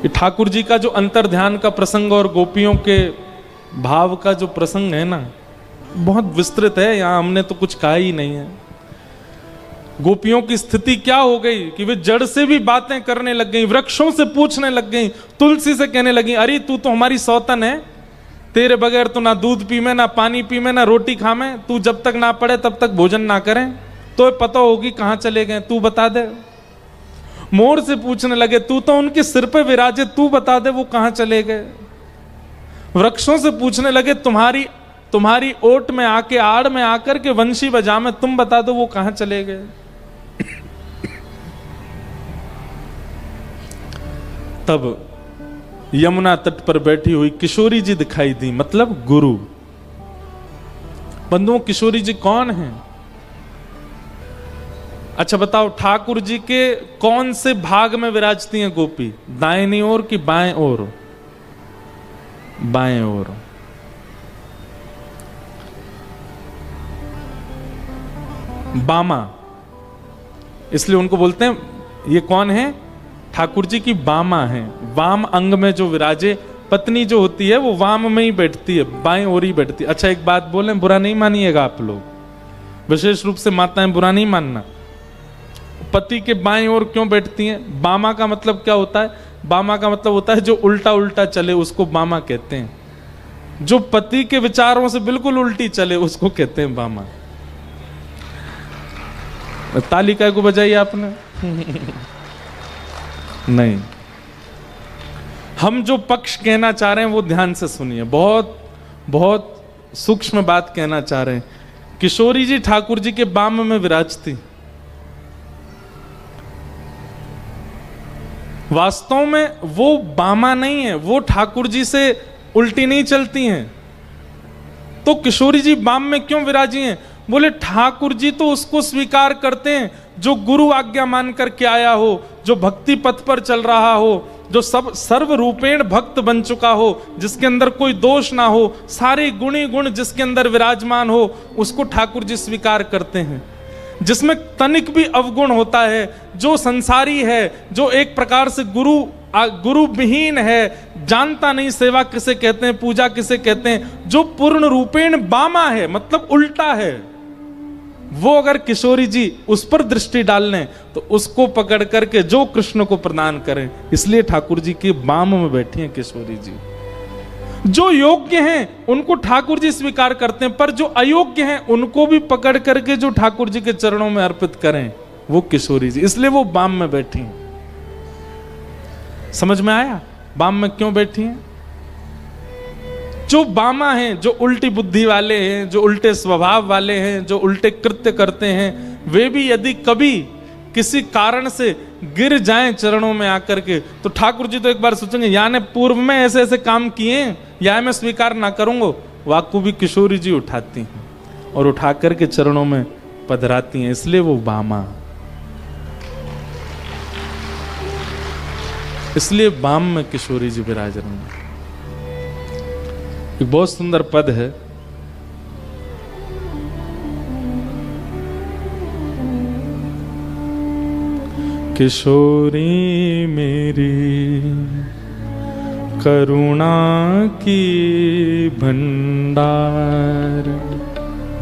कि ठाकुर जी का जो अंतर ध्यान का प्रसंग और गोपियों के भाव का जो प्रसंग है ना, बहुत विस्तृत है, यहां हमने तो कुछ कहा ही नहीं है। गोपियों की स्थिति क्या हो गई कि वे जड़ से भी बातें करने लग गई, वृक्षों से पूछने लग गई, तुलसी से कहने लगी, अरे तू तो हमारी सौतन है, तेरे बगैर तो ना दूध पी में, ना पानी पी में, ना रोटी खा में, तू जब तक ना पड़े तब तक भोजन ना करें, तो पता होगी कहां चले गए, तू बता दे। मोर से पूछने लगे, तू तो उनके सिर पे विराजे, तू बता दे वो कहां चले गए। वृक्षों से पूछने लगे, तुम्हारी ओट में आके, आड़ में आकर के वंशी बजा में, तुम बता दो वो कहां चले गए। तब यमुना तट पर बैठी हुई किशोरी जी दिखाई दी, मतलब गुरु। बंधुओं, किशोरी जी कौन हैं? अच्छा बताओ, ठाकुर जी के कौन से भाग में विराजती हैं गोपी? दाहिनी ओर की बाएं ओर? बाएं ओर। बामा, इसलिए उनको बोलते हैं, ये कौन है? ठाकुर जी की बामा है। वाम अंग में जो विराजे, पत्नी जो होती है वो वाम में ही बैठती है, बाएं ओर ही बैठती है। अच्छा एक बात बोलें, बुरा नहीं मानिएगा आप लोग, विशेष रूप से माताएं बुरा नहीं मानना। पति के बाएं ओर क्यों बैठती हैं? बामा का मतलब क्या होता है? बामा का मतलब होता है जो उल्टा उल्टा चले, उसको बामा कहते हैं। जो पति के विचारों से बिल्कुल उल्टी चले, उसको कहते हैं बामा। ताली काय को बजाई आपने? नहीं, हम जो पक्ष कहना चाह रहे हैं वो ध्यान से सुनिए, बहुत बहुत सूक्ष्म बात कहना चाह रहे हैं। किशोरी जी ठाकुर जी के बाम में विराजती, वास्तव में वो बामा नहीं है, वो ठाकुर जी से उल्टी नहीं चलती हैं। तो किशोरी जी बाम में क्यों विराजी हैं? बोले ठाकुर जी तो उसको स्वीकार करते हैं जो गुरु आज्ञा मान करके आया हो, जो भक्ति पथ पर चल रहा हो, जो सब सर्वरूपेण भक्त बन चुका हो, जिसके अंदर कोई दोष ना हो, सारे गुणी गुण जिसके अंदर विराजमान हो, उसको ठाकुर जी स्वीकार करते हैं। जिसमें तनिक भी अवगुण होता है, जो संसारी है, जो एक प्रकार से गुरु विहीन है, जानता नहीं सेवा किसे कहते हैं, पूजा किसे कहते हैं, जो पूर्ण रूपेण बामा है, मतलब उल्टा है, वो अगर किशोरी जी उस पर दृष्टि डाल लें तो उसको पकड़ करके जो कृष्ण को प्रदान करें। इसलिए ठाकुर जी के बाम में बैठी हैं किशोरी जी। जो योग्य हैं उनको ठाकुर जी स्वीकार करते हैं, पर जो अयोग्य हैं उनको भी पकड़ करके जो ठाकुर जी के चरणों में अर्पित करें, वो किशोरी जी। इसलिए वो बाम में बैठी हैं। समझ में आया बाम में क्यों बैठी हैं? जो बामा हैं, जो उल्टी बुद्धि वाले हैं, जो उल्टे स्वभाव वाले हैं, जो उल्टे कृत्य करते हैं, वे भी यदि कभी किसी कारण से गिर जाएं चरणों में आकर के, तो ठाकुर जी तो एक बार सोचेंगे, या ने पूर्व में ऐसे ऐसे काम किए, या मैं स्वीकार ना करूंगा। वाकु भी किशोरी जी उठाती हैं और उठा करके चरणों में पधराती हैं। इसलिए वो बामा, इसलिए बाम में किशोरी जी विराज रही हैं। एक बहुत सुंदर पद है, किशोरी मेरी करुणा की भंडार।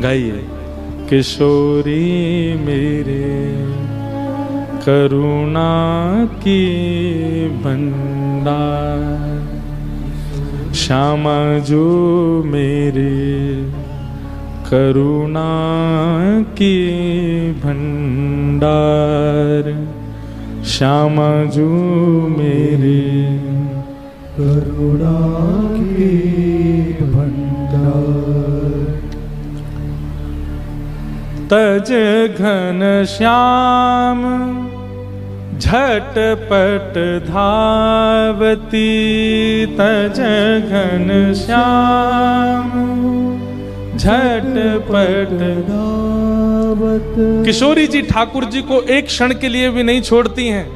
गाइए, किशोरी मेरे करुणा की भंडार, श्यामा जो मेरे करुणा की भंडार, श्यामा जो मेरे करुणा की भंडार। तज घन श्याम झटपट धावती, तज घन श्याम झटपट धावत। किशोरी जी ठाकुर जी को एक क्षण के लिए भी नहीं छोड़ती हैं,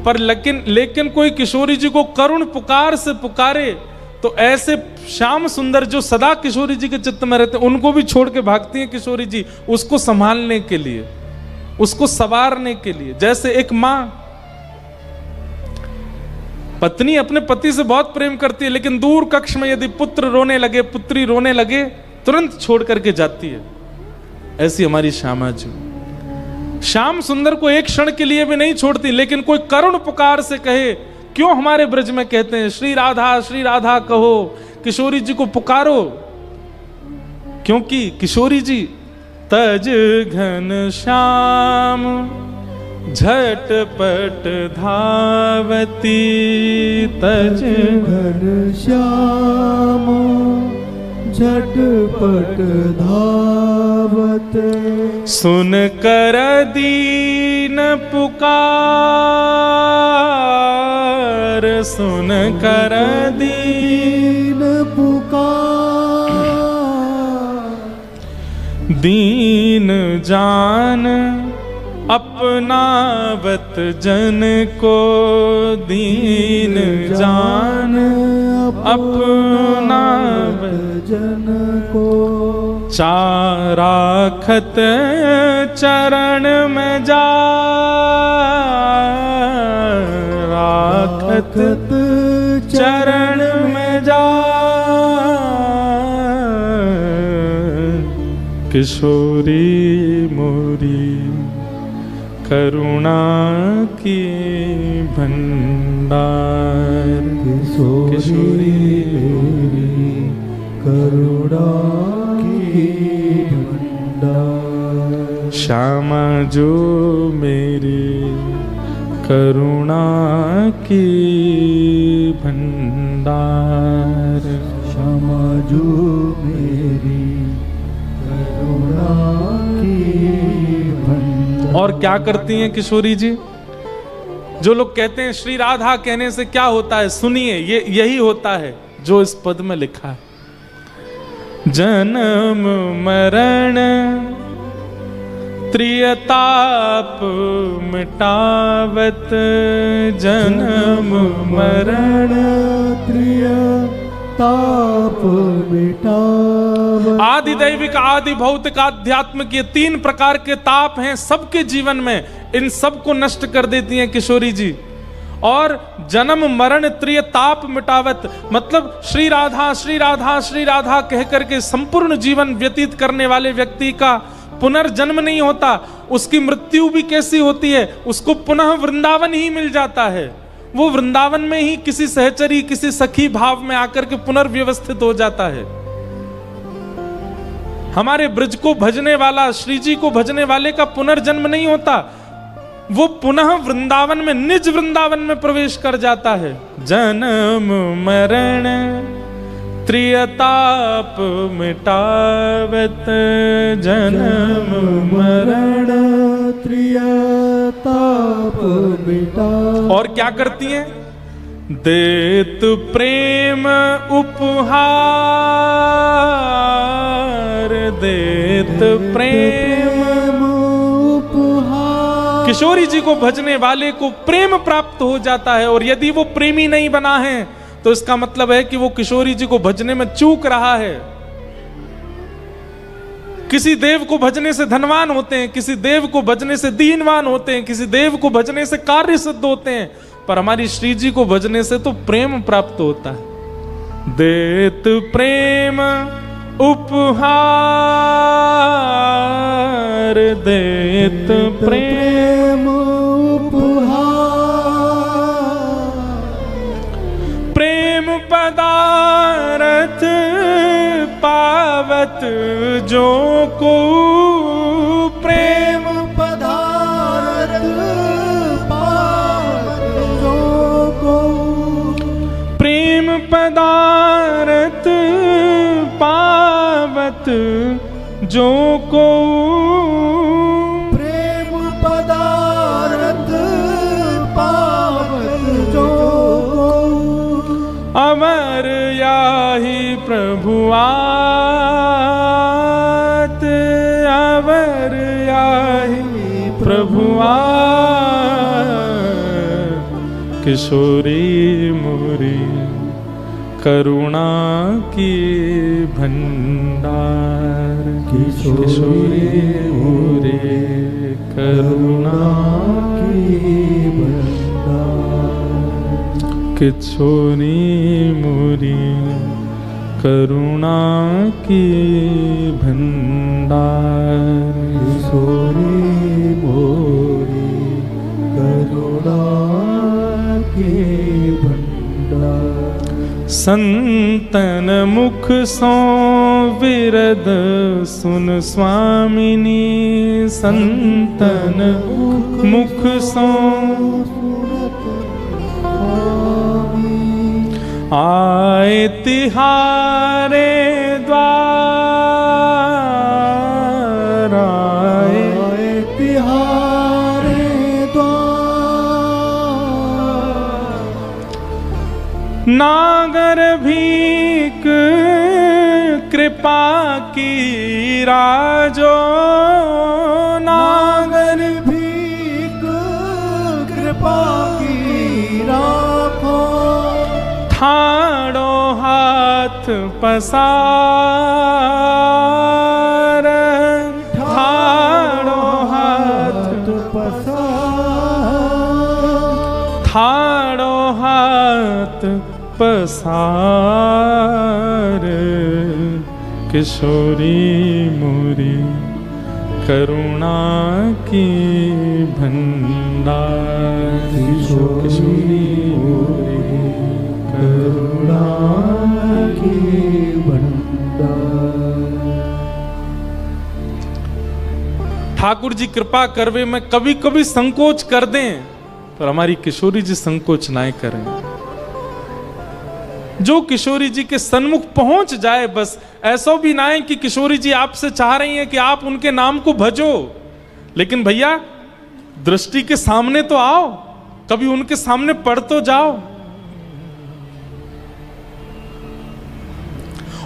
पर लेकिन कोई किशोरी जी को करुण पुकार से पुकारे तो ऐसे श्याम सुंदर जो सदा किशोरी जी के चित्त में रहते हैं, उनको भी छोड़ के भागती हैं किशोरी जी, उसको संभालने के लिए, उसको संवारने के लिए। जैसे एक मां पत्नी अपने पति से बहुत प्रेम करती है, लेकिन दूर कक्ष में यदि पुत्र रोने लगे, पुत्री रोने लगे, तुरंत छोड़ करके जाती है। ऐसी हमारी श्यामा जी। श्याम सुंदर को एक क्षण के लिए भी नहीं छोड़ती, लेकिन कोई करुण पुकार से कहे, क्यों हमारे ब्रज में कहते हैं श्री राधा कहो, किशोरी जी को पुकारो, क्योंकि किशोरी जी तज घन श्याम झटपट धावती, तज घन श्याम झटपट धावत, सुन कर दीन पुकार, सुन कर दीन पुकार, दीन जान अपनावत जन को, दीन जान अपनावत जन को, चाराखत चरण में जा, राखत चरण में जा, किशोरी मोरी करुणा की भंडार, किशोरी मेरी करुणा की भंडार, श्यामा जो मेरी करुणा की भंडार, श्यामा जो मेरी करुणा की भंडार। और क्या करती हैं किशोरी जी? जो लोग कहते हैं श्री राधा कहने से क्या होता है, सुनिए, ये यही होता है जो इस पद में लिखा है। जन्म मरण त्रियताप मिटावत, जन्म मरण त्रियताप मिटावत, आदि दैविक, आदि भौतिक, आध्यात्मिक, ये 3 प्रकार के ताप हैं सबके जीवन में, इन सब को नष्ट कर देती हैं किशोरी जी। और जन्म मरण त्रियताप मिटावत, मतलब श्री राधा श्री राधा श्री राधा कह करके संपूर्ण जीवन व्यतीत करने वाले व्यक्ति का पुनर्जन्म नहीं होता, उसकी मृत्यु भी कैसी होती है, उसको पुनः वृंदावन ही मिल जाता है। वो वृंदावन में ही किसी सहचरी, किसी सखी भाव में आकर के पुनर्व्यवस्थित हो जाता है। हमारे ब्रज को भजने वाला, श्री जी को भजने वाले का पुनर्जन्म नहीं होता, वो पुनः वृंदावन में, निज वृंदावन में प्रवेश कर जाता है। जन्म मरण त्रियताप मिटावत, जन्म मरण त्रियताप मिटावत। और क्या करती हैं? देत प्रेम उपहार, देत प्रेम उपहार। किशोरी जी को भजने वाले को प्रेम प्राप्त हो जाता है, और यदि वो प्रेमी नहीं बना है तो इसका मतलब है कि वो किशोरी जी को भजने में चूक रहा है। किसी देव को भजने से धनवान होते हैं, किसी देव को भजने से दीनवान होते हैं, किसी देव को भजने से कार्य सिद्ध होते हैं, पर हमारी श्री जी को भजने से तो प्रेम प्राप्त होता है। देत प्रेम उपहार, देत प्रेम उपहार। प्रेम पदारथ पावत जो को, प्रेम पदारथ पावत जो को, प्रेम पदारथ पावत जो को, प्रेम पदारथ पावत जो को। अमर याहि प्रभुआत, अमर याहि प्रभुआत। किशोरी मोरी करुणा की भंडार, किशोरी मोरे करुणा की भंडार। कि छोरी मोरी करुणा की भंडार। किशोरी मोरी करुणा के भंडार। संतन मुख सो विरद सुन स्वामिनी, संतन मुख सो आए तिहारे द्वार, आए तिहारे द्वार। नागर भीक कृपा की राजो, नागर भीक कृपा की राखो। ठाड़ो हाथ पसार, ठाड़ो हाथ पसार। ठाड़ो हाथ पसार। किशोरी मोरी करुणा की भंडार। किशोरी मोरी करुणा की भंडार। ठाकुर जी कृपा करवे में कभी कभी संकोच कर दें, पर हमारी किशोरी जी संकोच ना करें। जो किशोरी जी के सन्मुख पहुंच जाए, बस ऐसा भी ना है कि किशोरी जी आपसे चाह रही हैं कि आप उनके नाम को भजो, लेकिन भैया दृष्टि के सामने तो आओ, कभी उनके सामने पढ़ तो जाओ।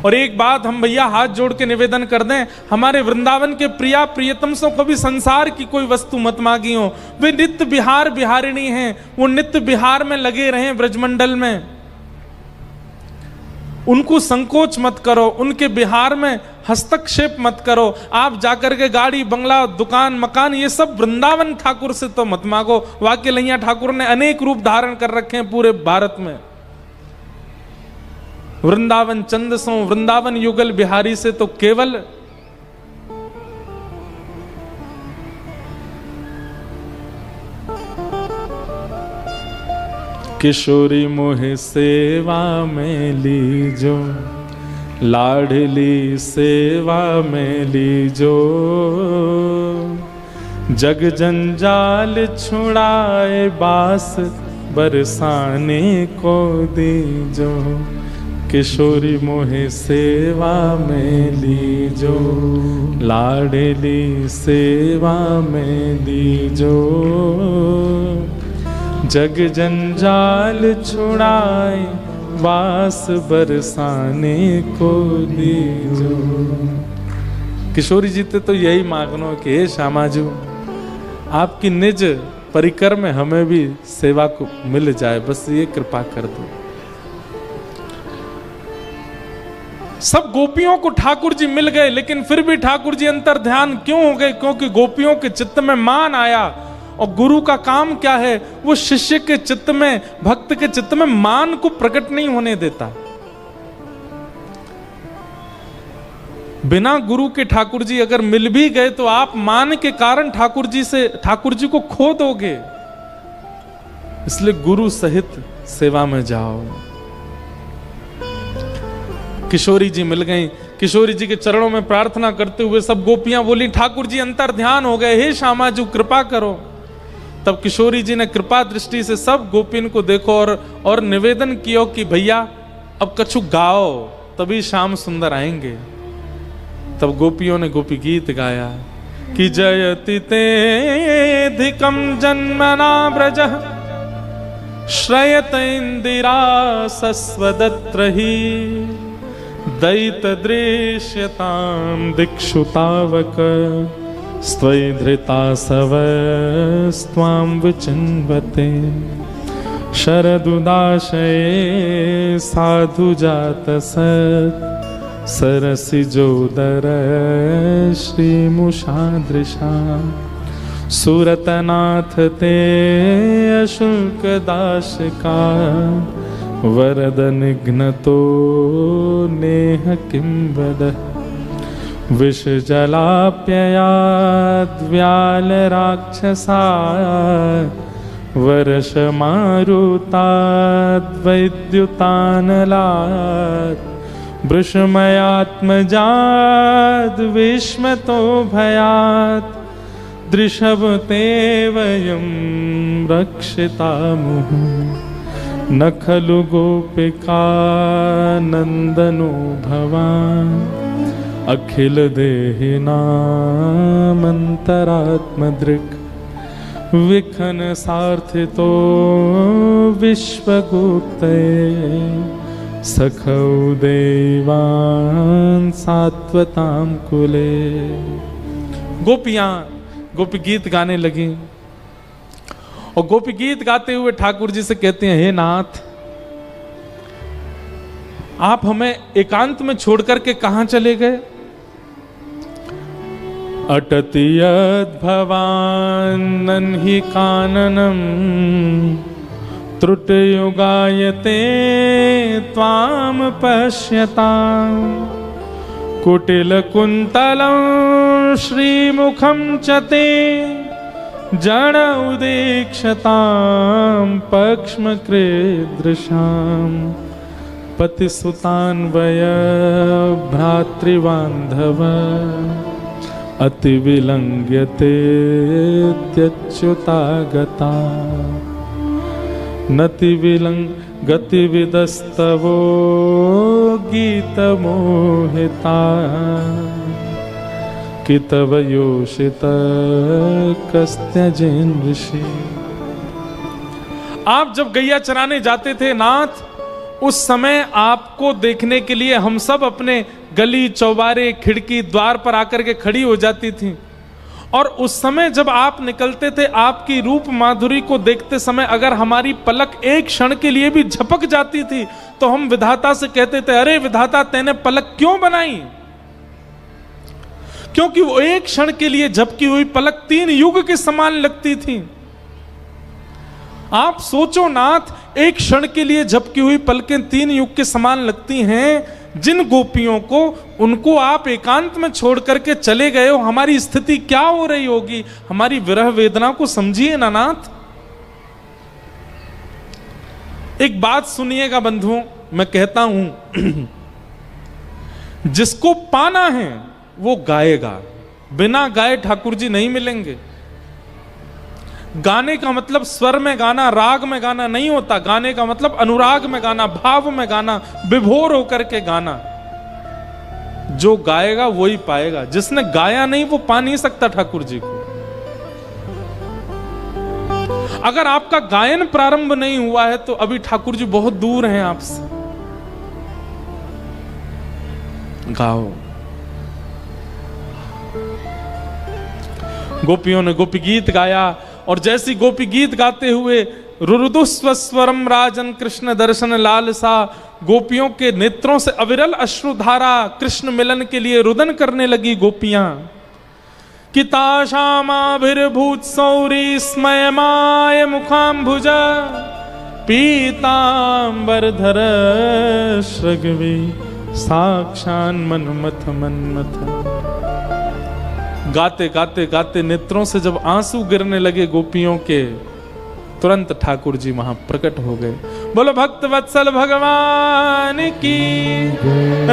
और एक बात हम भैया हाथ जोड़ के निवेदन कर दें, हमारे वृंदावन के प्रिया प्रियतमों को भी संसार की कोई वस्तु मत मांगी हो। वे नित्य बिहार बिहारिणी हैं, वो नित्य बिहार में लगे रहें ब्रजमंडल में। उनको संकोच मत करो, उनके बिहार में हस्तक्षेप मत करो। आप जाकर के गाड़ी बंगला दुकान मकान ये सब वृंदावन ठाकुर से तो मत मांगो। वाक्य लैया ठाकुर ने अनेक रूप धारण कर रखे हैं पूरे भारत में। वृंदावन चंद सो वृंदावन युगल बिहारी से तो केवल किशोरी मोहे सेवा में लीजो, लाडली सेवा में लीजो। जग जंजाल छुड़ाए बास बरसाने को दीजो। किशोरी मोहे सेवा में लीजो, लाडली सेवा में दीजो। जग जंजाल छुड़ाए वास बरसाने को दीजो। किशोरी जी तो यही मांगनो कि हे श्यामाजू आपकी निज परिकर में हमें भी सेवा को मिल जाए, बस ये कृपा कर दो। सब गोपियों को ठाकुर जी मिल गए, लेकिन फिर भी ठाकुर जी अंतर ध्यान क्यों हो गए? क्योंकि गोपियों के चित्त में मान आया। और गुरु का काम क्या है? वो शिष्य के चित्त में, भक्त के चित्त में मान को प्रकट नहीं होने देता। बिना गुरु के ठाकुर जी अगर मिल भी गए तो आप मान के कारण ठाकुर जी को खो दोगे। इसलिए गुरु सहित सेवा में जाओ। किशोरी जी मिल गई, किशोरी जी के चरणों में प्रार्थना करते हुए सब गोपियां बोली ठाकुर जी अंतर ध्यान हो गए, हे श्यामाजू कृपा करो। तब किशोरी जी ने कृपा दृष्टि से सब गोपिन को देखो और निवेदन किया कि भैया अब कछु गाओ, तभी श्याम सुंदर आएंगे। तब गोपियों ने गोपी गीत गाया कि जयति तेधिकम जन्मना ब्रजः श्रयत इंदिरा सस्वदत्रहि दैत दृश्यतां दिक्षु तावक स्त्वयि धृतासव स्वां विचिन्वते शरदुदाशये साधु जात सत् सरसिजोदर श्रीमुषादृशा सुरतनाथ ते अशुल्क दाश का वरद निघ्नतो नेह किं वद विषजलाप्ययाद्व्यालराक्षसात् वर्षमारुताद्वैद्युतानलात् वृषमयात्मजाद् विस्मतो भयात् दृशवते वयं रक्षितामुः न खलु गोपिका नन्दनो भवान् अखिल देहिनामन्तरात्मदृक् विखन सार्थितो विश्वगुप्तये सखौ देवान् सात्वतां कुले। गोपियां गोपी गीत गाने लगी और गोपी गीत गाते हुए ठाकुर जी से कहते हैं, हे नाथ, आप हमें एकांत में छोड़ करके कहां चले गए? अटति यद्भवान्नहि काननम् त्रुटयुगायते त्वां पश्यताम् कुटिलकुन्तलं श्रीमुखं च ते जन उदीक्षतां पक्ष्मकृदृशाम् पतिसुतान्वय भ्रातृबान्धव अतिविलङ्घ्यते त्यच्युतागता गतिविदस्तवो गीतमोहिता कि तव योषित कस्त्यजेन ऋषि। आप जब गैया चराने जाते थे नाथ, उस समय आपको देखने के लिए हम सब अपने गली चौबारे खिड़की द्वार पर आकर के खड़ी हो जाती थी। और उस समय जब आप निकलते थे, आपकी रूप माधुरी को देखते समय अगर हमारी पलक एक क्षण के लिए भी झपक जाती थी तो हम विधाता से कहते थे, अरे विधाता, तैने पलक क्यों बनाई? क्योंकि वो एक क्षण के लिए झपकी हुई पलक 3 युग के समान लगती थी। आप सोचो नाथ, एक क्षण के लिए झपकी हुई पलकें 3 युग के समान लगती हैं। जिन गोपियों को, उनको आप एकांत में छोड़ करके चले गए हो, हमारी स्थिति क्या हो रही होगी? हमारी विरह वेदना को समझिए ना नाथ। एक बात सुनिएगा बंधुओं, मैं कहता हूं, जिसको पाना है वो गाएगा, बिना गाए ठाकुर जी नहीं मिलेंगे। गाने का मतलब स्वर में गाना, राग में गाना नहीं होता। गाने का मतलब अनुराग में गाना, भाव में गाना, विभोर होकर के गाना। जो गाएगा वही पाएगा, जिसने गाया नहीं वो पा नहीं सकता ठाकुर जी को। अगर आपका गायन प्रारंभ नहीं हुआ है तो अभी ठाकुर जी बहुत दूर हैं आपसे। गाओ। गोपियों ने गोपी गीत गाया और जैसी गोपी गीत गाते हुए रुरुदुस्वस्वरम राजन कृष्ण दर्शन लालसा, गोपियों के नेत्रों से अविरल अश्रुधारा कृष्ण मिलन के लिए रुदन करने लगी गोपियां। किताशामाभिर्भूत सौरी स्मयमाय मुखाम्भुजा पीतांबरधर श्रगवी साक्षान मन्मथ मन्मथ। गाते गाते गाते नेत्रों से जब आंसू गिरने लगे गोपियों के, तुरंत ठाकुर जी वहां प्रकट हो गए। बोलो भक्त वत्सल भगवान की,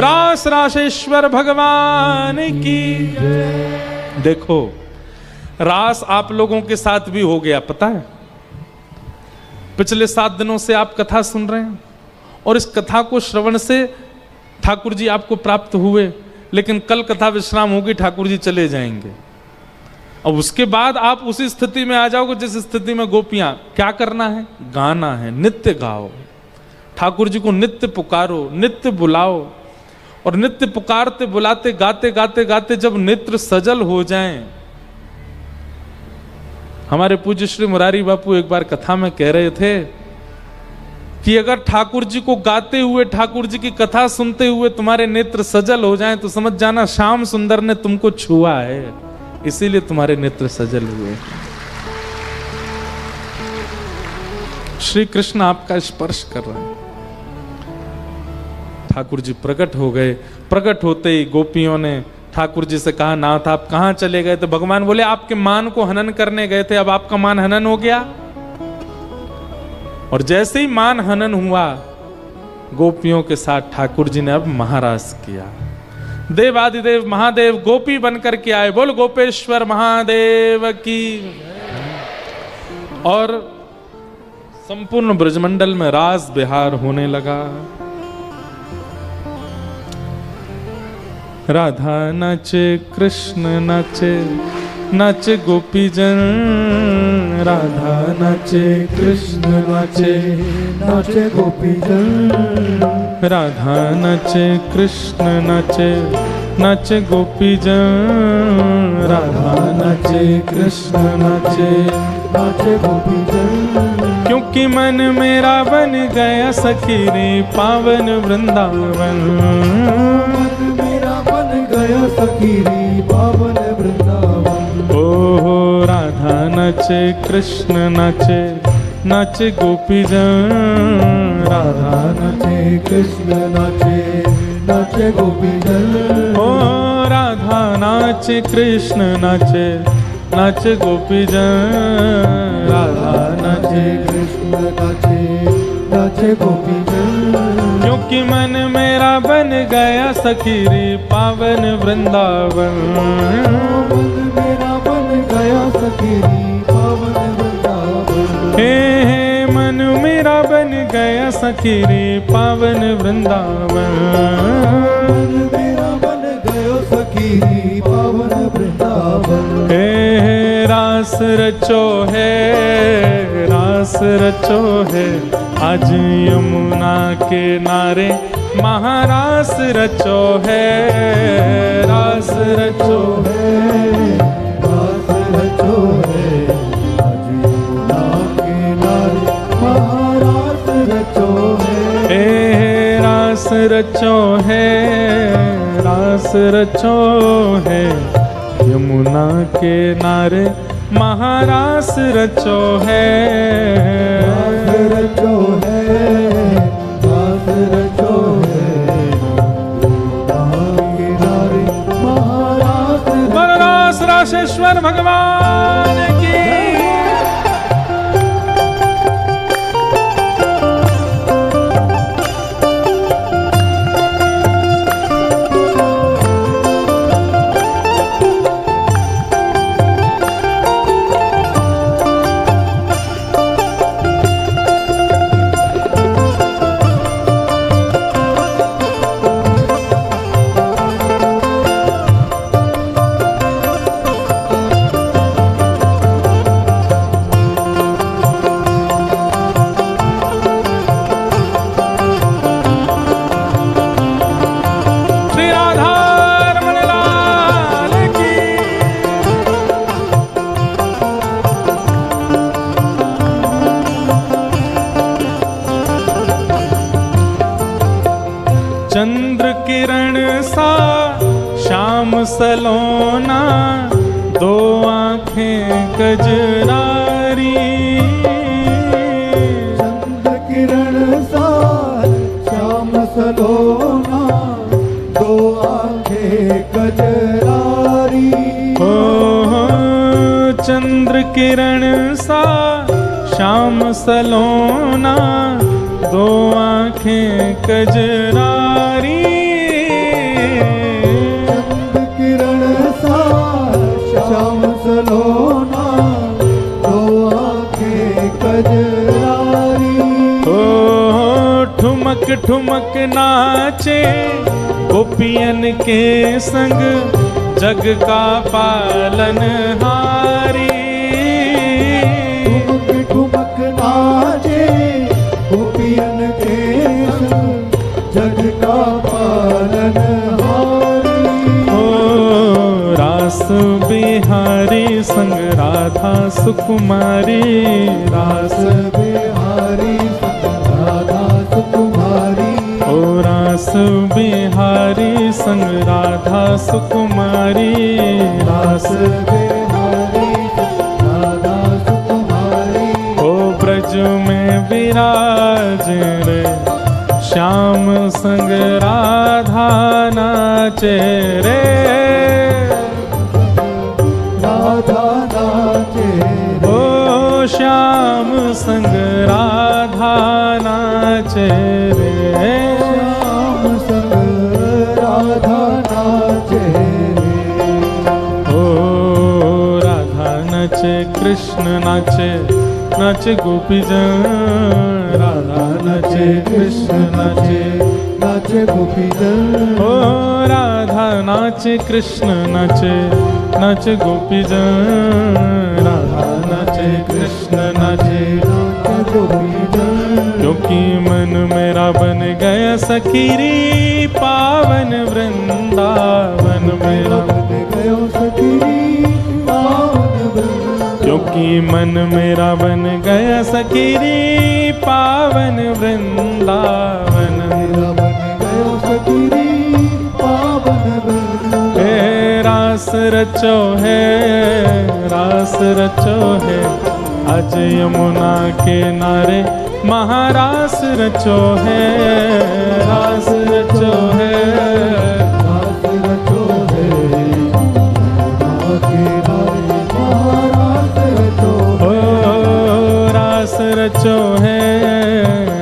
रास रासेश्वर भगवान की। देखो, रास आप लोगों के साथ भी हो गया, पता है। पिछले 7 दिनों से आप कथा सुन रहे हैं और इस कथा को श्रवण से ठाकुर जी आपको प्राप्त हुए, लेकिन कल कथा विश्राम होगी, ठाकुर जी चले जाएंगे। अब उसके बाद आप उसी स्थिति में आ जाओगे जिस स्थिति में गोपियां। क्या करना है? गाना है, नित्य गाओ, ठाकुर जी को नित्य पुकारो, नित्य बुलाओ। और नित्य पुकारते बुलाते गाते गाते गाते जब नेत्र सजल हो जाएं। हमारे पूज्य श्री मुरारी बापू एक बार कथा में कह रहे थे कि अगर ठाकुर जी को गाते हुए, ठाकुर जी की कथा सुनते हुए तुम्हारे नेत्र सजल हो जाएं तो समझ जाना श्याम सुंदर ने तुमको छुआ है, इसीलिए तुम्हारे नेत्र सजल हुए। श्री कृष्ण आपका स्पर्श कर रहे हैं। ठाकुर जी प्रकट हो गए। प्रकट होते ही गोपियों ने ठाकुर जी से कहा, नाथ आप कहाँ चले गए? तो भगवान बोले, आपके मान को हनन करने गए थे, अब आपका मान हनन हो गया। और जैसे ही मान हनन हुआ, गोपियों के साथ ठाकुर जी ने अब महारास किया। देवादिदेव महादेव गोपी बनकर के आए। बोल गोपेश्वर महादेव की। और संपूर्ण ब्रजमंडल में रास बिहार होने लगा। राधा नाचे, कृष्ण नाचे, नाचे गोपी जन। राधा नाचे, कृष्ण नाचे, नाचे गोपी जन। राधा नाचे, कृष्ण नाचे, नाचे गोपी जन। राधा नाचे, कृष्ण नाचे, नाचे गोपी जन। क्योंकि मन मेरा बन गया सखी रे पावन वृंदावन। मन मेरा बन गया सखी रे पावन वृंदावन। ओ राधा नाचे, कृष्ण नाचे, नाचे गोपी जन। राधा नाचे, कृष्ण नाचे, नाचे गोपी जन। ओ राधा नाचे, कृष्ण नाचे, नाचे गोपी जन। राधा नाचे, कृष्ण नाचे, नाचे गोपी जन। क्योंकि मन मेरा बन गया सखी रे पावन वृंदावन। मन मेरा बन गया सखी रे पावन वृंदावन। हे मन मेरा बन गया सखी रे पावन वृंदावन। मन मेरा बन गया सखी रे पावन वृंदावन। हे रास रचो है, रास रचो है, आज यमुना के नारे महारास रचो है। रास रचो है, रास रचो है, आज यमुना के नारे महारास रचो है। हे रास रचो है, रास रचो है, यमुना के नारे महारास रचो है। रास रचो है, रास रचो है, यमुना के नारे महारास रचो। रास रासेश्वर भगवान की। चंद्र किरण सा श्याम सलोना, दो आंखें कजरारी। चंद्र किरण सा श्याम सलोना, दो आंखें कजरारी। हो चंद्र किरण सा श्याम सलोना, दो आंखें कजरारी। चंद्र किरण सा श्याम सलोना, दो आंखें कजरारी। ओ ठुमक ठुमक नाचे गोपियन के संग, जग का पालनहारी। ठुमक ठुमक नाचे गोपियन के संग, जग का पालनहारी। ओ रास बिहारी संग राधा सुकुमारी। रास बिहारी संग राधा सुकुमारी। ओ रास बिहारी संग राधा सुकुमारी। रास बिहारी संग राधा सुकुमारी। ओ ब्रज में विराज रे श्याम संग राधा नाचे रे, राधा नाचे रे, ओ श्याम संग राधा नाचे रे, श्याम संग राधा नाचे रे, ओ राधा नाचे कृष्ण नाचे, नाचे गोपीजन, राधा नाचे कृष्ण नाचे, नाचे गोपीजन, ओ राधा नाचे कृष्ण नाचे, नाचे गोपीजन, राधा नाचे कृष्ण नाचे, नाचे गोपीजन, क्योंकि मन मेरा बन गया सखीरी पावन वृंदावन मेरा, बन गयो सखी पावन वृंदावन, क्योंकि मन मेरा बन गया सखीरी पावन वृंदावन, मेरा बन गयो सखी पावन वृंदावन, हे रास रचो है, रास रचो है, आज यमुना के नारे महारास रचो है, रास रचो है, रास रचो है, यमुना के नारे महारास रचो ओ है, रास रचो है,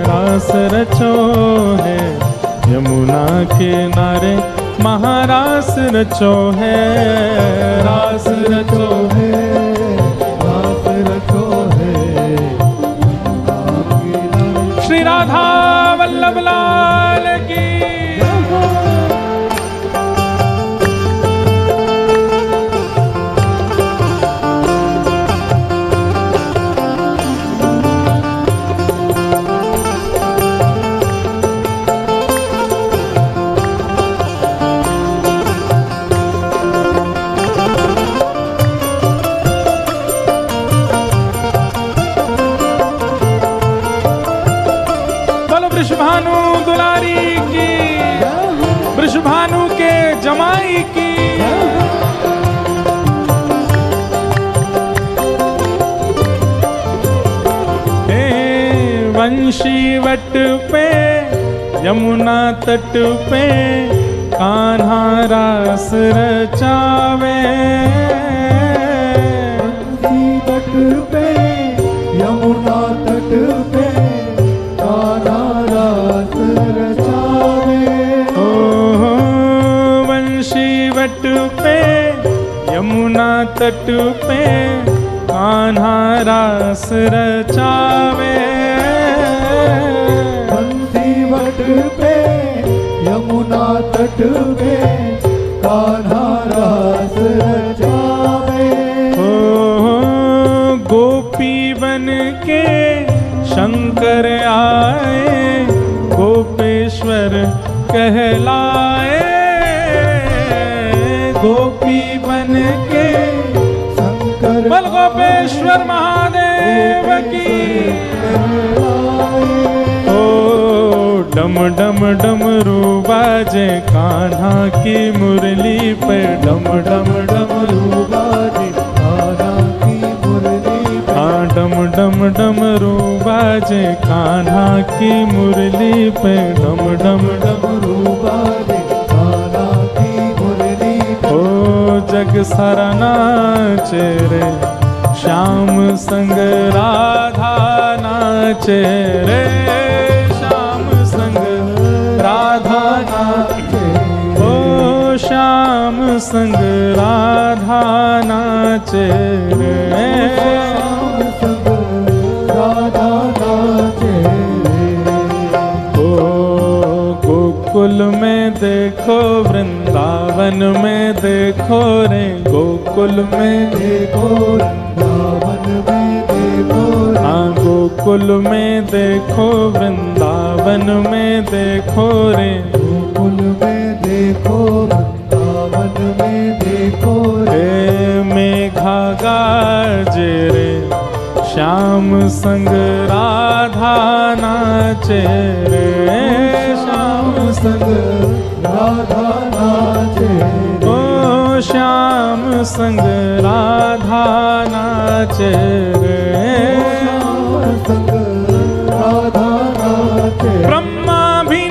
रास रचो है, यमुना के नारे महारास रचो है, रास रचो है, रास रचो है, यमुना के नारे श्री राधा वल्लभ लाल की। वृषभानु दुलारी की, वृषभानु के जमाई की, हे वंशी वट पे यमुना तट पे कान्हा रास रचावे, तट पे यमुना तट पे कान्हा रास रचावे, ओ वंशी वट पे यमुना तट पे कान्हा रास रचावे, बंसी वट पे यमुना तट पे कान्हा रास रचावे, ओ गोपी बन के शंकर आए, गोपेश्वर कहलाए, गोपी बन के शंकर बल गोपेश्वर महादेव की, ओ डम डम डमरू बाजे कान्हा की मुरली पे, डम डम डमरू बाजे कान्हा की मुरली पे, हाँ डम डम डमरू बाजे कान्हा की मुरली पे, डम डम डमरू बाजे कान्हा की मुरली पे, ओ जग सारा नाचे रे, श्याम संग राधा नाचे रे, श्याम संग राधा नाचे, ओ श्याम संग राधा नाचे रे, श्याम संग राधा नाचे रे, ओ गोकुल में देखो वृंदावन में देखो रे, गोकुल में देखो वृंदावन में देखो रे, हाँ गोकुल में देखो वृंदावन में देखो रे, गोकुल में देखो वृंदावन में देखो रे, हे मेघा गाजे रे, श्याम संग राधा नाचे रे, श्याम संग राधा नाचे रे, ओ श्याम संग राधा नाचे रे, श्याम संग राधा नाचे, ब्रह्मा भी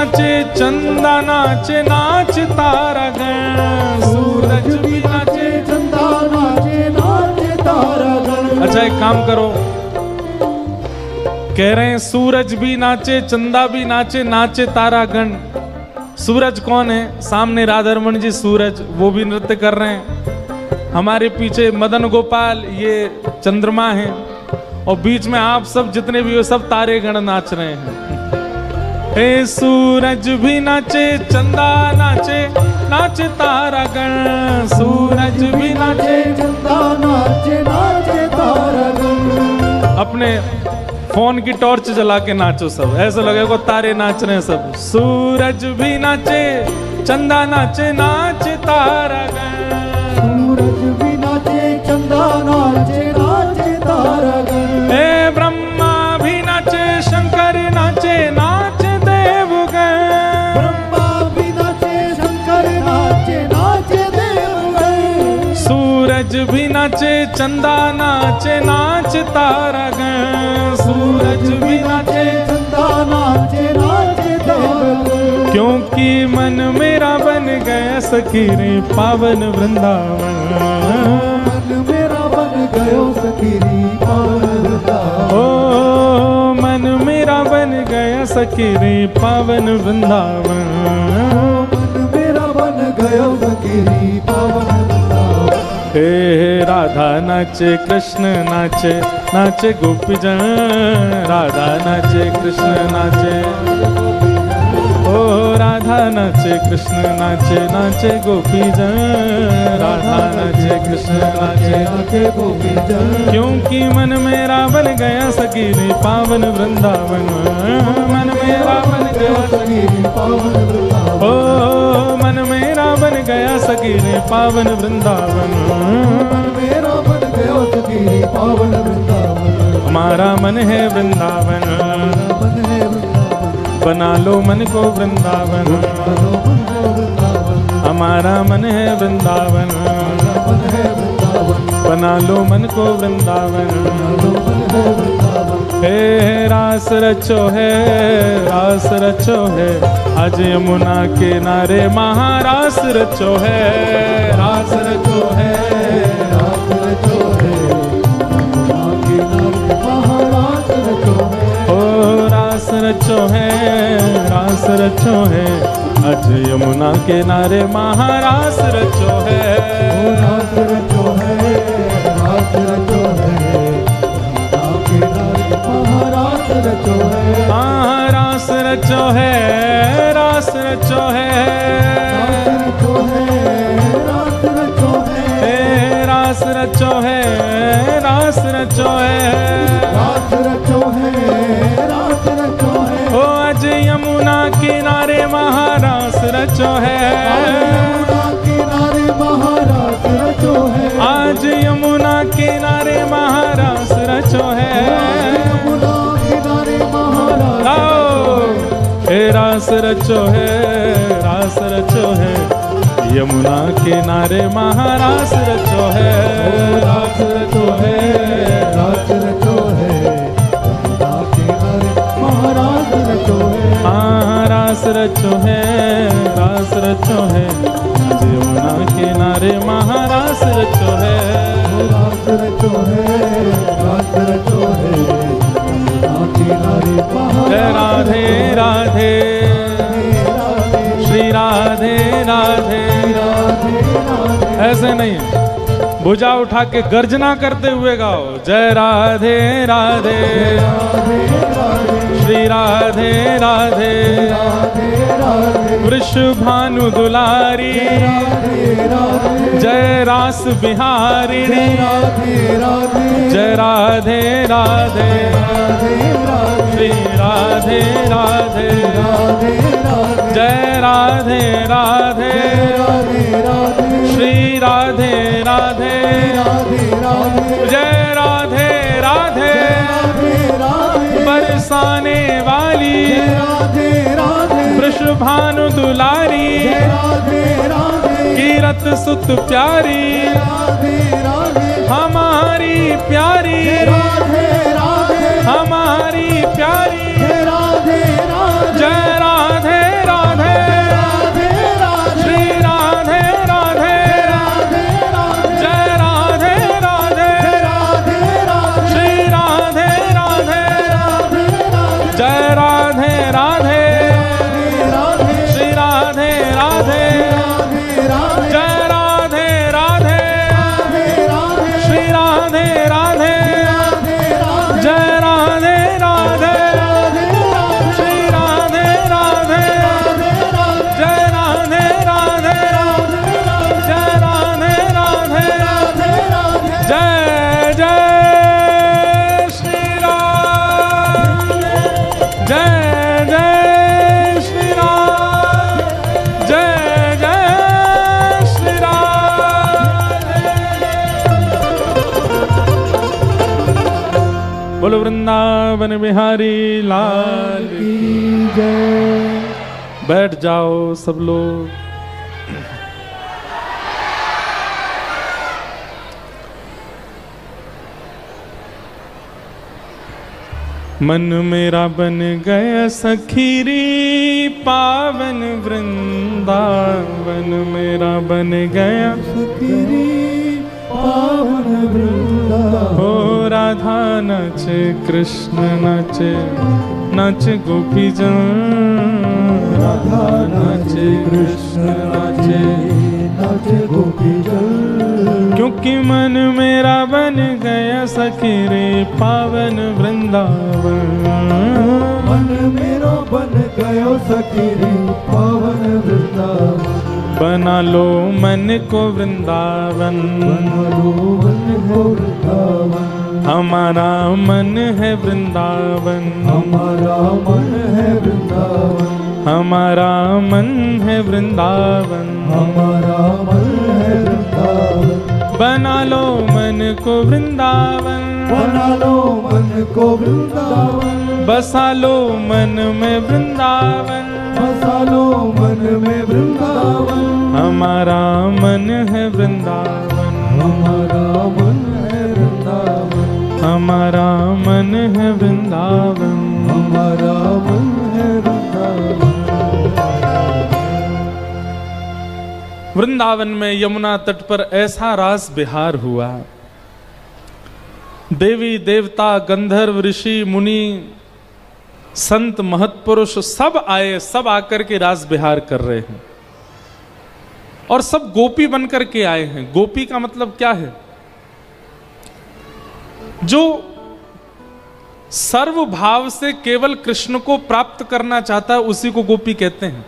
नाचे चंदा नाचे नाच तारा गण, सूरज भी नाचे चंदा नाचे नाचे तारा गण। अच्छा एक काम करो, कह रहे हैं सूरज भी नाचे चंदा भी नाचे नाचे तारा गण। सूरज कौन है? सामने राधा रमन जी सूरज, वो भी नृत्य कर रहे हैं। हमारे पीछे मदन गोपाल ये चंद्रमा है, और बीच में आप सब जितने भी हो सब तारे गण नाच रहे हैं। हे सूरज भी नाचे चंदा नाचे नाचे तारा गण, सूरज भी नाचे चंदा नाचे नाचे तारा गण। अपने फोन की टॉर्च जला के नाचो सब, ऐसा लगेगा तारे नाच रहे हैं सब। सूरज भी नाचे चंदा नाचे नाचे तारा गण, सूरज भी नाचे चंदा नाचे नाचे तारा गण। हे ब्रह्मा भी नाचे शंकर नाचे नाचे देवगण, ब्रह्मा भी नाचे शंकर नाचे नाचे देवगण। सूरज भी नाचे चंदा नाचे नाचे तारा गण, सूरज भी नाचे चंदा नाचे नाचे देवगण। क्योंकि मन मेरा बन गया सखी रे पावन वृंदावन, मन मेरा बन गयो सखी रे पावन वृंदावन। ओ मन मेरा बन गया सखी रे पावन वृंदावन, मन मेरा बन गयो सखी रे पावन वृंदावन। हे राधा नाचे कृष्ण नाचे नाचे गोपीजन, राधा नाचे कृष्ण नाचे, ओ राधा नाचे कृष्ण नाचे नाचे गोपीजन, राधा नाचे कृष्ण नाचे नाचे गोपीजन। क्योंकि मन मेरा बन गया सखी रे पावन वृंदावन, मन मेरा बन गया सखी रे पावन वृंदावन। ओ मन मेरा बन गया सखी रे पावन वृंदावन, मन मेरा बन गयो सखी रे पावन वृंदावन। हमारा मन है वृंदावन, मन है वृंदावन। बना लो मन को वृंदावन, हमारा मन है वृंदावन, मन है वृंदावन। बना लो मन को वृंदावन। हे रास रचो है, रास रचो है, आज यमुना के नारे महारास रचो है, रास रचो है, रास रचो है, यमुना के नारे महारास रचो है। ओ रास रचो है, रास रचो है, आज यमुना के नारे महारास रचो है, रास रचो है, रास रचो है, यमुना के नारे महारास रचो है। हाँ रास रचो है, रास रचो है, रास रचो है, रास रचो है, रास रचो है, रास रचो है, रास रचो है, रास रचो है। ओ आज यमुना किनारे महारास रचो है, यमुना किनारे महारास रचो है, आज यमुना किनारे महारास रचो है, यमुना किनारे महारास आओ हे रास रचो है, रास रचो है, यमुना किनारे महारास रचो है, रास रचो है, रास रचो है, यमुना किनारे महारास रचो है। हाँ रास रचो है, रास रचो है, आज यमुना किनारे महारास रचो है, रास रचो है, रास रचो है, यमुना किनारे महारास। जय राधे राधे, श्री राधे राधे, ऐसे नहीं है, भुजा उठा के गर्जना करते हुए गाओ, जय राधे राधे, श्री राधे राधे, वृषभानु दुलारी, जय रास बिहारिणी, जय राधे राधे, श्री राधे राधे, जय राधे राधे, श्री राधे राधे, जय राधे राधे, बरसाने वाली वृषभानु दुलारी, कीरत सुत प्यारी, हमारी प्यारी, हमारी प्यारी, जय राधे बोलो वृंदावन बिहारी लाल की जय। बैठ जाओ सब लोग। मन मेरा बन गया सखीरी पावन वृंदावन मेरा बन गया सखीरी पावन वृंदावन। हो राधा नाचे कृष्ण नाचे नाचे गोपी जन राधा नाचे कृष्ण नाचे नाचे गोपी जन। क्योंकि मन मेरा बन गया सखी रे पावन वृंदावन। मन मेरा बन गयो सखी रे पावन वृंदावन। बना लो मन को वृंदावन। बना लो मन को वृंदावन। हमारा मन है वृंदावन। हमारा मन है वृंदावन। हमारा मन है वृंदावन। हमारा मन है वृंदावन। बना लो मन को वृंदावन। बना लो मन को वृंदावन। बसा लो मन में वृंदावन। बसा लो मन में वृंदावन। हमारा मन है वृंदावन। हमारा मन है वृंदावन। हमारा मन है वृंदावन। हमारा मन है वृंदावन। वृंदावन में यमुना तट पर ऐसा रास विहार हुआ। देवी देवता गंधर्व ऋषि मुनि संत महत्पुरुष सब आए, सब आकर के रास विहार कर रहे हैं और सब गोपी बनकर के आए हैं। गोपी का मतलब क्या है? जो सर्व भाव से केवल कृष्ण को प्राप्त करना चाहता है उसी को गोपी कहते हैं।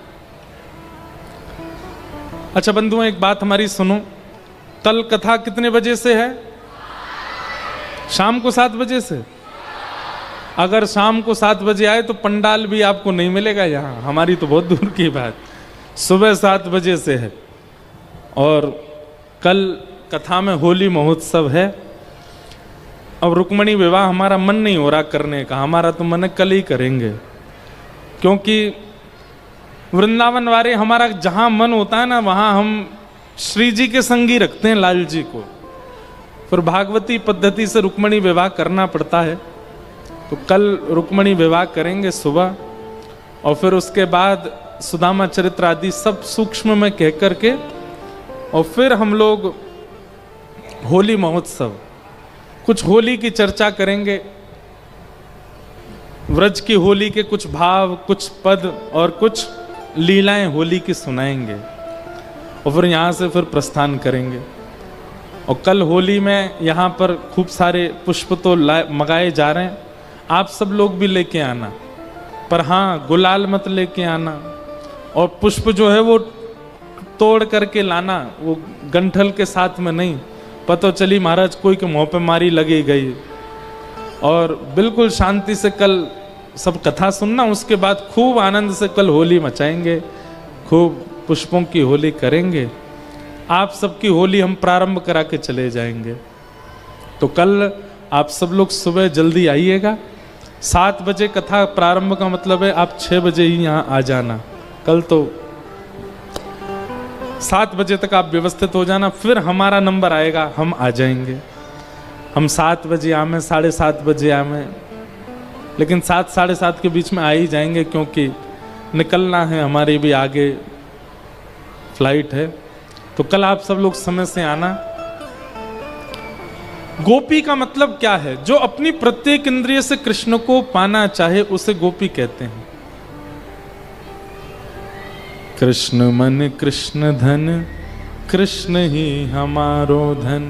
अच्छा बंधुओं, एक बात हमारी सुनो। कल कथा कितने बजे से है? शाम को 7 बजे से। अगर शाम को 7 बजे आए तो पंडाल भी आपको नहीं मिलेगा यहाँ, हमारी तो बहुत दूर की बात। सुबह 7 बजे से है और कल कथा में होली महोत्सव है। अब रुक्मणी विवाह हमारा मन नहीं हो रहा करने का, हमारा तो मन कल ही करेंगे, क्योंकि वृंदावन वाले हमारा जहां मन होता है ना वहां हम श्री जी के संगी रखते हैं, लाल जी को। फिर भागवती पद्धति से रुक्मणी विवाह करना पड़ता है, तो कल रुक्मणी विवाह करेंगे सुबह और फिर उसके बाद सुदामा चरित्र आदि सब सूक्ष्म में कह करके और फिर हम लोग होली महोत्सव, कुछ होली की चर्चा करेंगे, व्रज की होली के कुछ भाव, कुछ पद और कुछ लीलाएं होली की सुनाएंगे और फिर यहाँ से फिर प्रस्थान करेंगे। और कल होली में यहाँ पर खूब सारे पुष्प तो मंगाए जा रहे हैं, आप सब लोग भी लेके आना, पर हाँ गुलाल मत लेके आना और पुष्प जो है वो तोड़ करके लाना, वो गंठल के साथ में नहीं। पता चली महाराज कोई के मुंह पे मारी लगी गई। और बिल्कुल शांति से कल सब कथा सुनना, उसके बाद खूब आनंद से कल होली मचाएंगे, खूब पुष्पों की होली करेंगे। आप सबकी होली हम प्रारंभ करा के चले जाएंगे। तो कल आप सब लोग सुबह जल्दी आइएगा। 7 बजे कथा प्रारंभ का मतलब है आप 6 बजे ही यहाँ आ जाना। कल तो 7 बजे तक आप व्यवस्थित हो जाना, फिर हमारा नंबर आएगा, हम आ जाएंगे। हम 7 बजे आवे, 7:30 बजे आवे, लेकिन 7 साढ़े 7 के बीच में आ ही जाएंगे, क्योंकि निकलना है, हमारी भी आगे फ्लाइट है। तो कल आप सब लोग समय से आना। गोपी का मतलब क्या है? जो अपनी प्रत्येक इंद्रिय से कृष्ण को पाना चाहे उसे गोपी कहते हैं। कृष्ण मन कृष्ण धन, कृष्ण ही हमारो धन,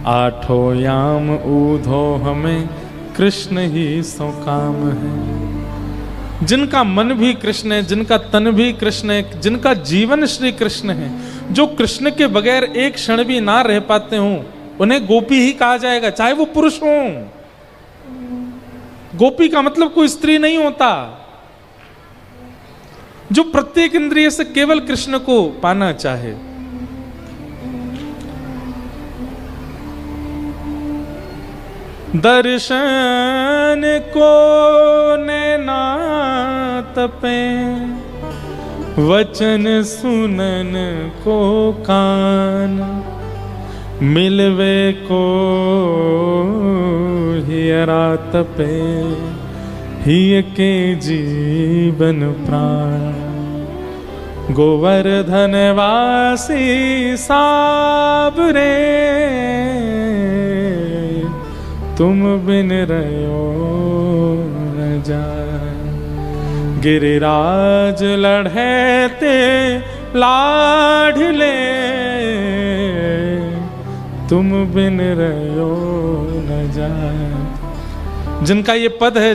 आठों याम ऊधो हमें, कृष्ण ही सो काम है। जिनका मन भी कृष्ण है, जिनका तन भी कृष्ण है, जिनका जीवन श्री कृष्ण है, जो कृष्ण के बगैर एक क्षण भी ना रह पाते हों, उन्हें गोपी ही कहा जाएगा, चाहे वो पुरुष हों। गोपी का मतलब कोई स्त्री नहीं होता। जो प्रत्येक इंद्रिय से केवल कृष्ण को पाना चाहे। दर्शन को नैना तपे, वचन सुनन को कान, मिलवे को हियरा तपे, हिय के जीवन प्राण। गोवर्धन वासी साबरे, तुम बिन रहो न जाए। गिरिराज लढ़ते लाढ़ले, तुम बिन रहो न जाए। जिनका ये पद है